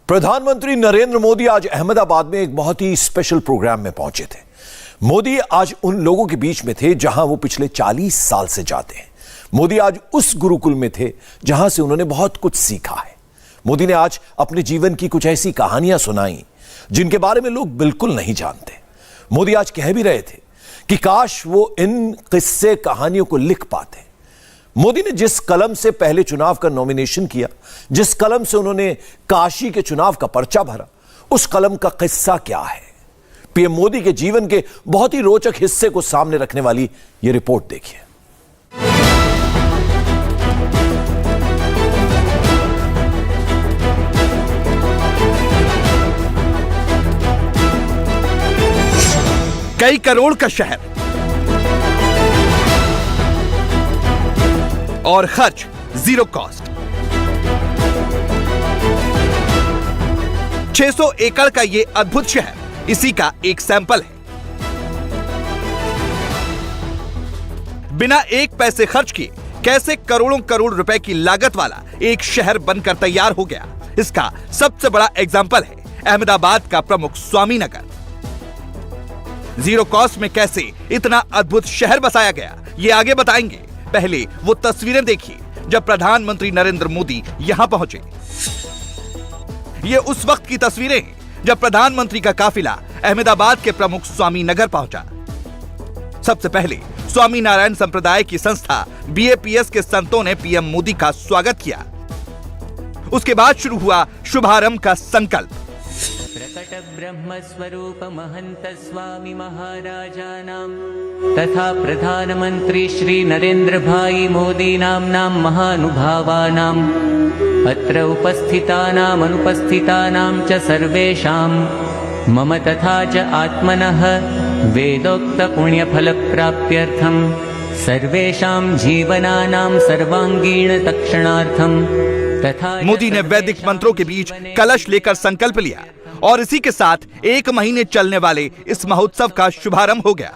प्रधानमंत्री नरेंद्र मोदी आज अहमदाबाद में एक बहुत ही स्पेशल प्रोग्राम में पहुंचे थे। मोदी आज उन लोगों के बीच में थे जहां वो पिछले 40 साल से जाते हैं। मोदी आज उस गुरुकुल में थे जहां से उन्होंने बहुत कुछ सीखा है। मोदी ने आज अपने जीवन की कुछ ऐसी कहानियां सुनाई जिनके बारे में लोग बिल्कुल नहीं जानते। मोदी आज कह भी रहे थे कि काश वो इन किस्से कहानियों को लिख पाते। मोदी ने जिस कलम से पहले चुनाव का नॉमिनेशन किया, जिस कलम से उन्होंने काशी के चुनाव का पर्चा भरा, उस कलम का किस्सा क्या है? पीएम मोदी के जीवन के बहुत ही रोचक हिस्से को सामने रखने वाली यह रिपोर्ट देखिए। कई करोड़ का शहर और खर्च जीरो कॉस्ट। 600 एकड़ का यह अद्भुत शहर इसी का एक सैंपल है। बिना एक पैसे खर्च किए कैसे करोड़ों करोड़ रुपए की लागत वाला एक शहर बनकर तैयार हो गया, इसका सबसे बड़ा एग्जाम्पल है अहमदाबाद का प्रमुख स्वामीनगर। जीरो कॉस्ट में कैसे इतना अद्भुत शहर बसाया गया, ये आगे बताएंगे। पहले वो तस्वीरें देखिए जब प्रधानमंत्री नरेंद्र मोदी यहां पहुंचे। ये उस वक्त की तस्वीरें हैं जब प्रधानमंत्री का काफिला अहमदाबाद के प्रमुख स्वामीनगर पहुंचा। सबसे पहले स्वामी नारायण संप्रदाय की संस्था BAPS के संतों ने पीएम मोदी का स्वागत किया। उसके बाद शुरू हुआ शुभारंभ का संकल्प। प्रकट ब्रह्म स्वरूप महंत स्वामी महाराजानां तथा प्रधानमंत्री श्री नरेंद्र भाई मोदी नाम्नां महानुभावानां अत्र उपस्थितानां अनुपस्थितानां च सर्वेषां मम तथा च आत्मनः वेदोक्त पुण्यफल प्राप्त्यर्थं सर्वेषां जीवनानां सर्वांगीण तक्षणार्थं तथा मोदी ने वैदिक मंत्रों के बीच कलश लेकर संकल्प लिया और इसी के साथ 1 महीने चलने वाले इस महोत्सव का शुभारंभ हो गया।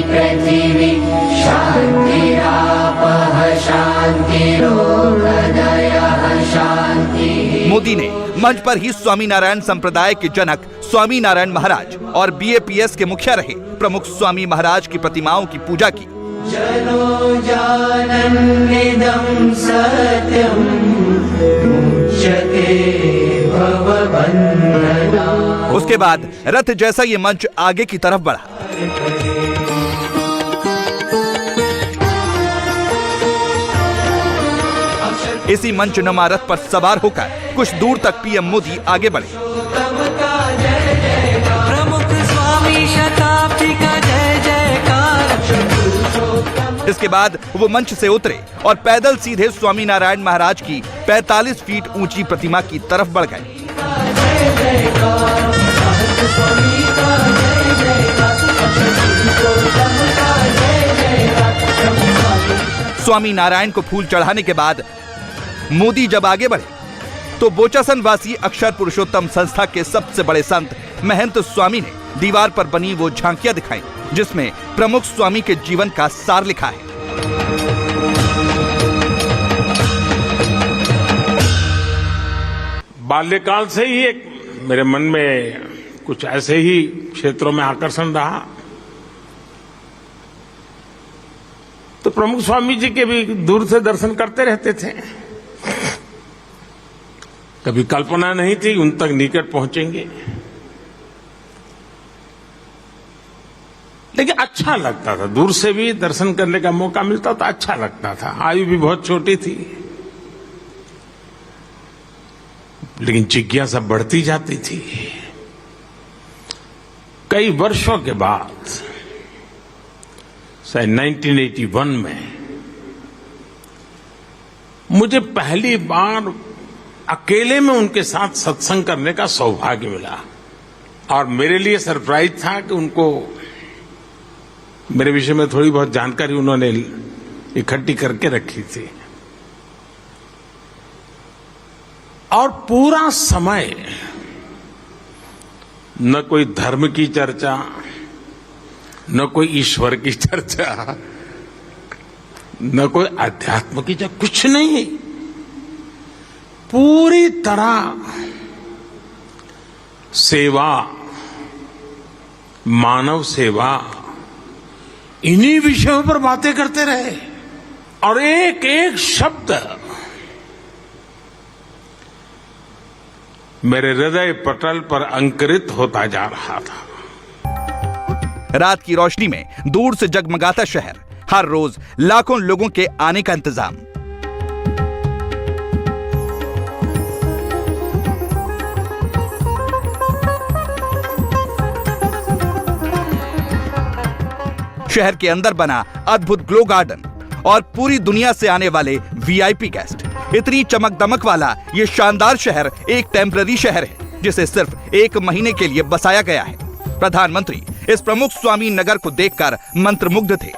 पृथ्वी शांतिरापः शांतिरोगदयः शांति। मोदी ने मंच पर ही स्वामी नारायण संप्रदाय के जनक स्वामी नारायण महाराज और BAPS के मुखिया रहे प्रमुख स्वामी महाराज की प्रतिमाओं की पूजा की। जनो जानन्निदं सत्यं मुच्यते भवबन्धना। उसके बाद रथ जैसा ये मंच आगे की तरफ बढ़ा। इसी मंच नुमा रथ पर सवार होकर कुछ दूर तक पीएम मोदी आगे बढ़े। प्रमुख स्वामी शताब्दी का जय जयकार। इसके बाद वो मंच से उतरे और पैदल सीधे स्वामी नारायण महाराज की 45 फीट ऊंची प्रतिमा की तरफ बढ़ गए। स्वामी नारायण को फूल चढ़ाने के बाद मोदी जब आगे बढ़े तो बोचासन वासी अक्षर पुरुषोत्तम संस्था के सबसे बड़े संत महंत स्वामी ने दीवार पर बनी वो झांकियां दिखाई जिसमें प्रमुख स्वामी के जीवन का सार लिखा है। बाल्यकाल से ही एक मेरे मन में कुछ ऐसे ही क्षेत्रों में आकर्षण रहा, तो प्रमुख स्वामी जी के भी दूर से दर्शन करते रहते थे। कभी कल्पना नहीं थी उन तक निकट पहुंचेंगे, लेकिन अच्छा लगता था। दूर से भी दर्शन करने का मौका मिलता था, अच्छा लगता था। आयु भी बहुत छोटी थी, लेकिन जिज्ञासा बढ़ती जाती थी। कई वर्षों के बाद 1981 में मुझे पहली बार अकेले में उनके साथ सत्संग करने का सौभाग्य मिला और मेरे लिए सरप्राइज था कि उनको मेरे विषय में थोड़ी बहुत जानकारी उन्होंने इकट्ठी करके रखी थी। और पूरा समय न कोई धर्म की चर्चा, न कोई ईश्वर की चर्चा, न कोई अध्यात्म की चर्चा, कुछ नहीं। पूरी तरह सेवा, मानव सेवा, इन्हीं विषयों पर बातें करते रहे और एक एक शब्द मेरे हृदय पटल पर अंकुरित होता जा रहा था। रात की रोशनी में दूर से जगमगाता शहर, हर रोज लाखों लोगों के आने का इंतजाम। शहर के अंदर बना अद्भुत ग्लो गार्डन और पूरी दुनिया से आने वाले वीआईपी गेस्ट। इतनी चमक दमक वाला ये शानदार शहर एक टेम्पररी शहर है जिसे सिर्फ 1 महीने के लिए बसाया गया है। प्रधानमंत्री इस प्रमुख स्वामी नगर को देखकर मंत्रमुग्ध थे।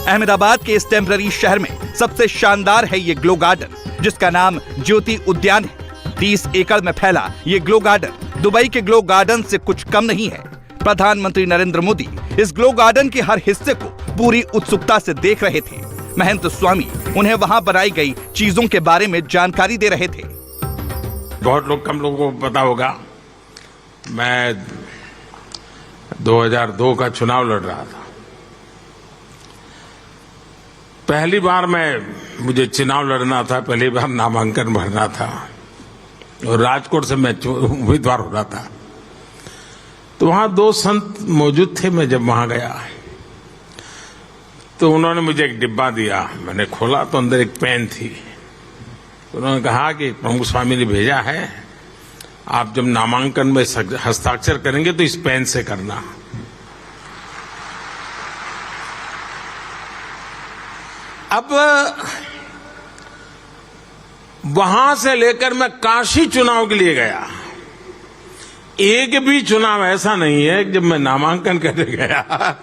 अहमदाबाद के इस टेम्पररी शहर में सबसे शानदार है ये ग्लो गार्डन जिसका नाम ज्योति उद्यान है। 30 एकड़ में फैला ये ग्लो गार्डन दुबई के ग्लो गार्डन से कुछ कम नहीं है। प्रधानमंत्री नरेंद्र मोदी इस ग्लो गार्डन के हर हिस्से को पूरी उत्सुकता से देख रहे थे। महंत स्वामी उन्हें वहां बनाई गई चीजों के बारे में जानकारी दे रहे थे। बहुत लोग, कम लोगों को पता होगा, मैं 2002 का चुनाव लड़ रहा था। पहली बार मुझे चुनाव लड़ना था, पहली बार नामांकन भरना था और राजकोट से मैं उम्मीदवार हो रहा था। तो वहां 2 संत मौजूद थे। मैं जब वहां गया तो उन्होंने मुझे एक डिब्बा दिया। मैंने खोला तो अंदर एक पेन थी। उन्होंने कहा कि प्रमुख स्वामी ने भेजा है, आप जब नामांकन में हस्ताक्षर करेंगे तो इस पेन से करना। अब वहां से लेकर मैं काशी चुनाव के लिए गया। एक भी चुनाव ऐसा नहीं है जब मैं नामांकन करने गया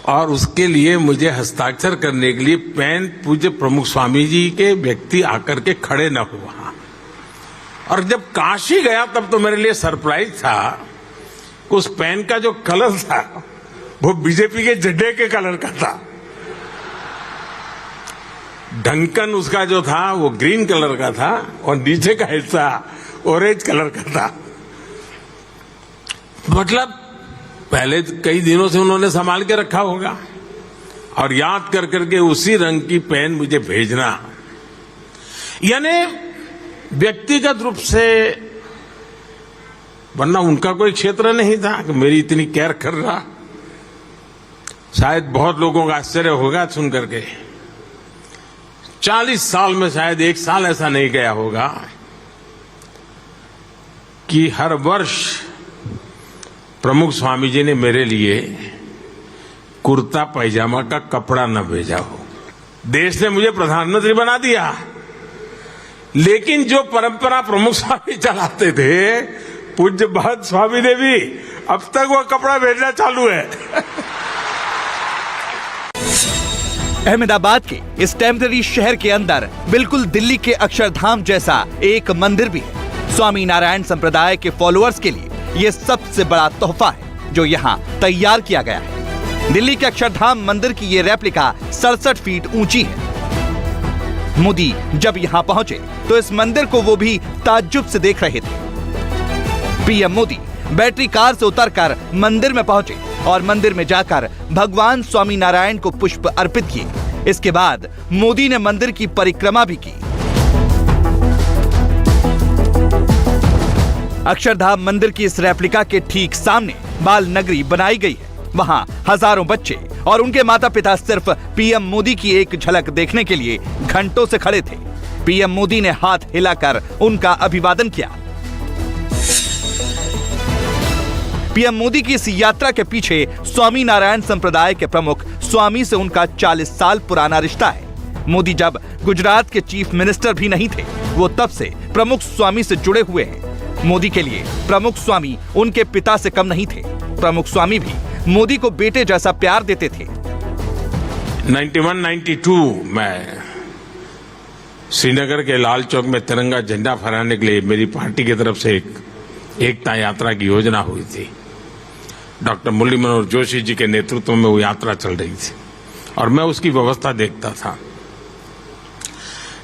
और उसके लिए मुझे हस्ताक्षर करने के लिए पेन पूज्य प्रमुख स्वामी जी के व्यक्ति आकर के खड़े न हुआ। और जब काशी गया तब तो मेरे लिए सरप्राइज था कि उस पेन का जो कलर था वो बीजेपी के झंडे के कलर का था। ढक्कन उसका जो था वो ग्रीन कलर का था और नीचे का हिस्सा ऑरेंज कलर का था। मतलब पहले कई दिनों से उन्होंने संभाल के रखा होगा और याद कर करके उसी रंग की पेन मुझे भेजना, यानी व्यक्तिगत रूप से, वरना उनका कोई क्षेत्र नहीं था कि मेरी इतनी केयर कर रहा। शायद बहुत लोगों का आश्चर्य होगा सुन करके, 40 साल में शायद 1 साल ऐसा नहीं गया होगा कि हर वर्ष प्रमुख स्वामी जी ने मेरे लिए कुर्ता पैजामा का कपड़ा न भेजा हो। देश ने मुझे प्रधानमंत्री बना दिया, लेकिन जो परंपरा प्रमुख स्वामी चलाते थे, पूज्य महंत स्वामी ने भी अब तक वो कपड़ा भेजना चालू है। अहमदाबाद के इस टेम्पररी शहर के अंदर बिल्कुल दिल्ली के अक्षरधाम जैसा एक मंदिर भी है। स्वामी नारायण संप्रदाय के फॉलोअर्स के लिए ये सबसे बड़ा तोहफा है जो यहाँ तैयार किया गया है। दिल्ली के अक्षरधाम मंदिर की ये रेप्लिका 67 फीट ऊंची है। मोदी जब यहाँ पहुंचे तो इस मंदिर को वो भी ताज्जुब से देख रहे थे। पीएम मोदी बैटरी कार से उतरकर मंदिर में पहुंचे और मंदिर में जाकर भगवान स्वामी नारायण को पुष्प अर्पित किए। इसके बाद मोदी ने मंदिर की परिक्रमा भी की। अक्षरधाम मंदिर की इस रेप्लिका के ठीक सामने बाल नगरी बनाई गई है। वहां हजारों बच्चे और उनके माता पिता सिर्फ पीएम मोदी की एक झलक देखने के लिए घंटों से खड़े थे। पीएम मोदी ने हाथ हिलाकर उनका अभिवादन किया। पीएम मोदी की इस यात्रा के पीछे स्वामी नारायण संप्रदाय के प्रमुख स्वामी से उनका 40 साल पुराना रिश्ता है। मोदी जब गुजरात के चीफ मिनिस्टर भी नहीं थे, वो तब से प्रमुख स्वामी से जुड़े हुए हैं। मोदी के लिए प्रमुख स्वामी उनके पिता से कम नहीं थे। प्रमुख स्वामी भी मोदी को बेटे जैसा प्यार देते थे। 91-92 में श्रीनगर के लाल चौक में तिरंगा झंडा फहराने के लिए मेरी पार्टी की तरफ से एक एकता यात्रा की योजना हुई थी। डॉक्टर मुरली मनोहर जोशी जी के नेतृत्व में वो यात्रा चल रही थी और मैं उसकी व्यवस्था देखता था।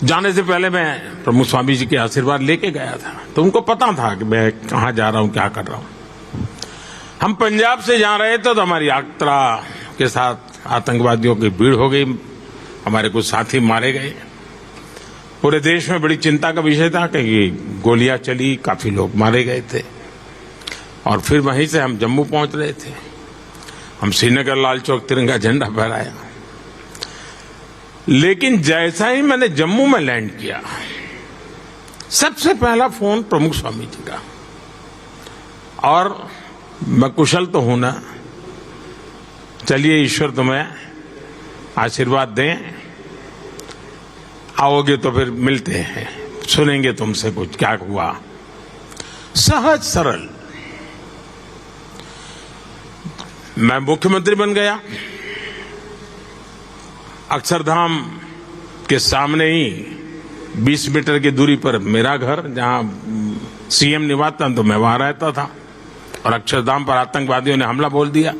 जाने से पहले मैं प्रमुख स्वामी जी के आशीर्वाद लेके गया था, तो उनको पता था कि मैं कहाँ जा रहा हूँ, क्या कर रहा हूँ। हम पंजाब से जा रहे थे तो हमारी यात्रा के साथ आतंकवादियों की भीड़ हो गई, हमारे कुछ साथी मारे गए। पूरे देश में बड़ी चिंता का विषय था कि गोलियां चली, काफी लोग मारे गए थे। और फिर वहीं से हम जम्मू पहुंच रहे थे। हम श्रीनगर लाल चौक तिरंगा झंडा फहराया, लेकिन जैसा ही मैंने जम्मू में लैंड किया, सबसे पहला फोन प्रमुख स्वामी जी का। और मैं कुशल तो हूं ना, चलिए ईश्वर तुम्हें आशीर्वाद दें, आओगे तो फिर मिलते हैं, सुनेंगे तुमसे कुछ क्या हुआ। सहज सरल। मैं मुख्यमंत्री बन गया। अक्षरधाम के सामने ही 20 मीटर की दूरी पर मेरा घर, जहां सीएम निवास था, तो मैं वहां रहता था। और अक्षरधाम पर आतंकवादियों ने हमला बोल दिया,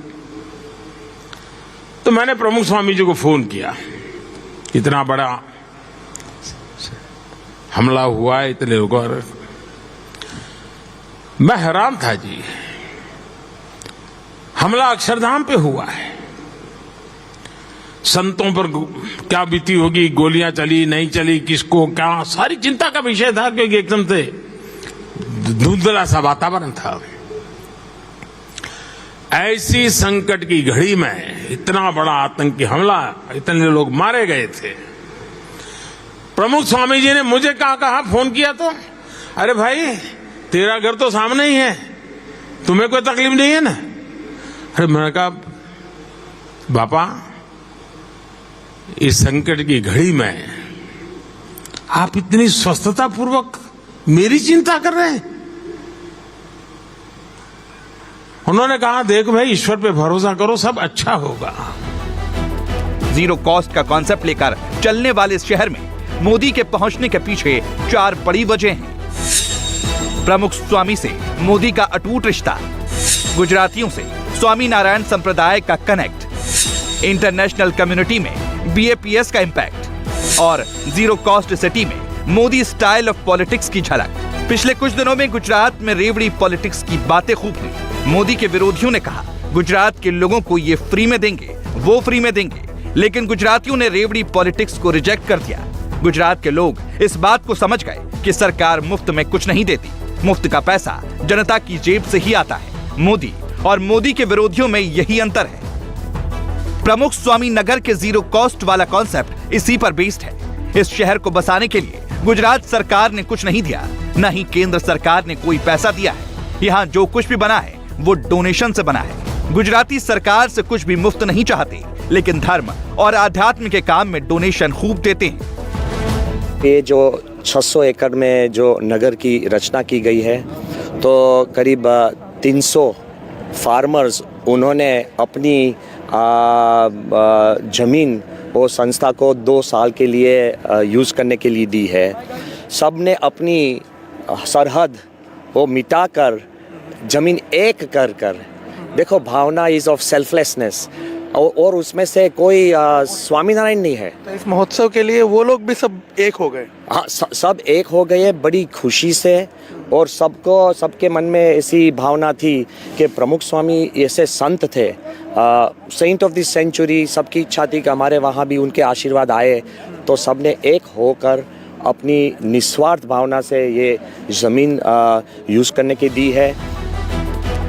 तो मैंने प्रमुख स्वामी जी को फोन किया। इतना बड़ा हमला हुआ है, इतने लोगों, मैं हैरान था जी। हमला अक्षरधाम पे हुआ है, संतों पर क्या बीती होगी, गोलियां चली नहीं चली, किसको क्या, सारी चिंता का विषय था, क्योंकि एकदम से धुंधला सा वातावरण था। ऐसी संकट की घड़ी में इतना बड़ा आतंकी हमला, इतने लोग मारे गए थे। प्रमुख स्वामी जी ने मुझे कहा फोन किया तो, अरे भाई तेरा घर तो सामने ही है, तुम्हें कोई तकलीफ नहीं है ना। अरे मैंने कहा बापा, इस संकट की घड़ी में आप इतनी स्वस्थता पूर्वक मेरी चिंता कर रहे हैं। उन्होंने कहा देख भाई, ईश्वर पे भरोसा करो, सब अच्छा होगा। जीरो कॉस्ट का कॉन्सेप्ट लेकर चलने वाले इस शहर में मोदी के पहुंचने के पीछे 4 बड़ी वजह हैं। प्रमुख स्वामी से मोदी का अटूट रिश्ता, गुजरातियों से स्वामी नारायण संप्रदाय का कनेक्ट, इंटरनेशनल कम्युनिटी में बीएपीएस का इंपैक्ट और जीरो कॉस्ट सिटी में मोदी स्टाइल ऑफ पॉलिटिक्स की झलक। पिछले कुछ दिनों में गुजरात में रेवड़ी पॉलिटिक्स की बातें खूब हुई। मोदी के विरोधियों ने कहा गुजरात के लोगों को ये फ्री में देंगे, वो फ्री में देंगे, लेकिन गुजरातियों ने रेवड़ी पॉलिटिक्स को रिजेक्ट कर दिया। गुजरात के लोग इस बात को समझ गए कि सरकार मुफ्त में कुछ नहीं देती, मुफ्त का पैसा जनता की जेब से ही आता है। मोदी और मोदी के विरोधियों में यही अंतर है। प्रमुख स्वामी नगर के जीरो कॉस्ट वाला कॉन्सेप्ट इसी पर बेस्ड है। इस शहर को बसाने के लिए गुजरात सरकार ने कुछ नहीं दिया, न ही केंद्र सरकार ने कोई पैसा दिया है। यहाँ जो कुछ भी बना है वो डोनेशन से बना है। गुजराती सरकार से कुछ भी मुफ्त नहीं चाहते, लेकिन धर्म और आध्यात्म के काम में डोनेशन खूब देते हैं। ये जो 600 एकड़ में जो नगर की रचना की गई है, तो करीब 300 फार्मर्स उन्होंने अपनी जमीन वो संस्था को 2 साल के लिए यूज़ करने के लिए दी है। सब ने अपनी सरहद वो मिटाकर जमीन एक कर देखो, भावना इज ऑफ सेल्फलेसनेस, और उसमें से कोई स्वामीनारायण नहीं है। तो इस महोत्सव के लिए वो लोग भी सब एक हो गए। हाँ, सब एक हो गए बड़ी खुशी से, और सबके मन में ऐसी भावना थी कि प्रमुख स्वामी ऐसे संत थे, सेंट ऑफ द सेंचुरी। सबकी इच्छा थी कि हमारे वहाँ भी उनके आशीर्वाद आए, तो सबने एक होकर अपनी निस्वार्थ भावना से ये जमीन यूज करने की दी है।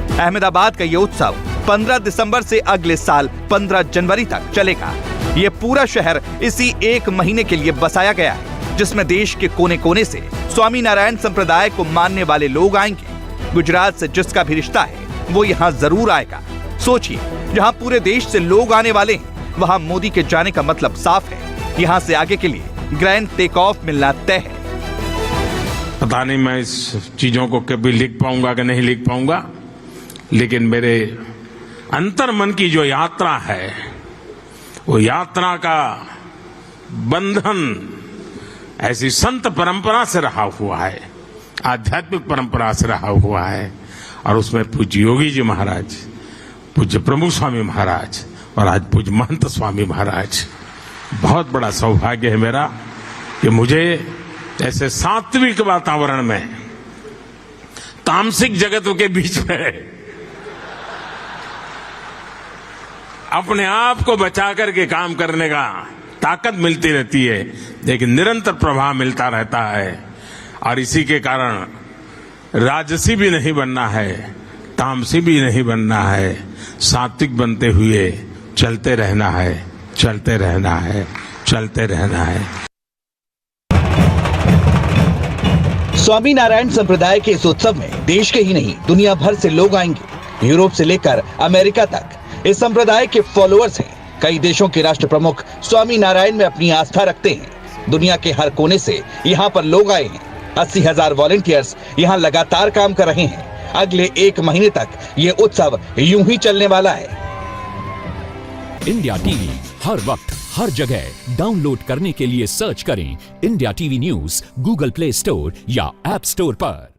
अहमदाबाद का ये उत्सव 15 दिसंबर से अगले साल 15 जनवरी तक चलेगा। ये पूरा शहर इसी 1 महीने के लिए बसाया गया है, जिसमें देश के कोने कोने से स्वामी नारायण संप्रदाय को मानने वाले लोग आएंगे। गुजरात से जिसका भी रिश्ता है वो यहाँ जरूर आएगा। सोचिए, जहाँ पूरे देश से लोग आने वाले हैं, वहाँ मोदी के जाने का मतलब साफ है, यहाँ से आगे के लिए ग्रैंड टेक ऑफ मिलना तय है। पता नहीं मैं इस चीजों को कभी लिख पाऊंगा कि नहीं लिख पाऊंगा, लेकिन मेरे अंतर्मन की जो यात्रा है वो यात्रा का बंधन ऐसी संत परंपरा से रहा हुआ है, आध्यात्मिक परंपरा से रहा हुआ है। और उसमें पूज्य योगी जी महाराज, पूज्य प्रमुख स्वामी महाराज और आज पूज्य महंत स्वामी महाराज, बहुत बड़ा सौभाग्य है मेरा कि मुझे ऐसे सात्विक वातावरण में, तामसिक जगतों के बीच में अपने आप को बचा करके काम करने का ताकत मिलती रहती है, लेकिन निरंतर प्रभाव मिलता रहता है। और इसी के कारण राजसी भी नहीं बनना है, तामसी भी नहीं बनना है, सात्विक बनते हुए चलते रहना है, चलते रहना है, चलते रहना है। स्वामी नारायण संप्रदाय के इस उत्सव में देश के ही नहीं दुनिया भर से लोग आएंगे। यूरोप से लेकर अमेरिका तक इस संप्रदाय के फॉलोअर्स हैं। कई देशों के राष्ट्र प्रमुख स्वामी नारायण में अपनी आस्था रखते हैं। दुनिया के हर कोने से यहाँ पर लोग आए हैं। 80,000 वॉलंटियर्स यहाँ लगातार काम कर रहे हैं। अगले 1 महीने तक ये उत्सव यूं ही चलने वाला है। इंडिया टीवी हर वक्त हर जगह डाउनलोड करने के लिए सर्च करें India TV news Google play store या ऐप स्टोर पर।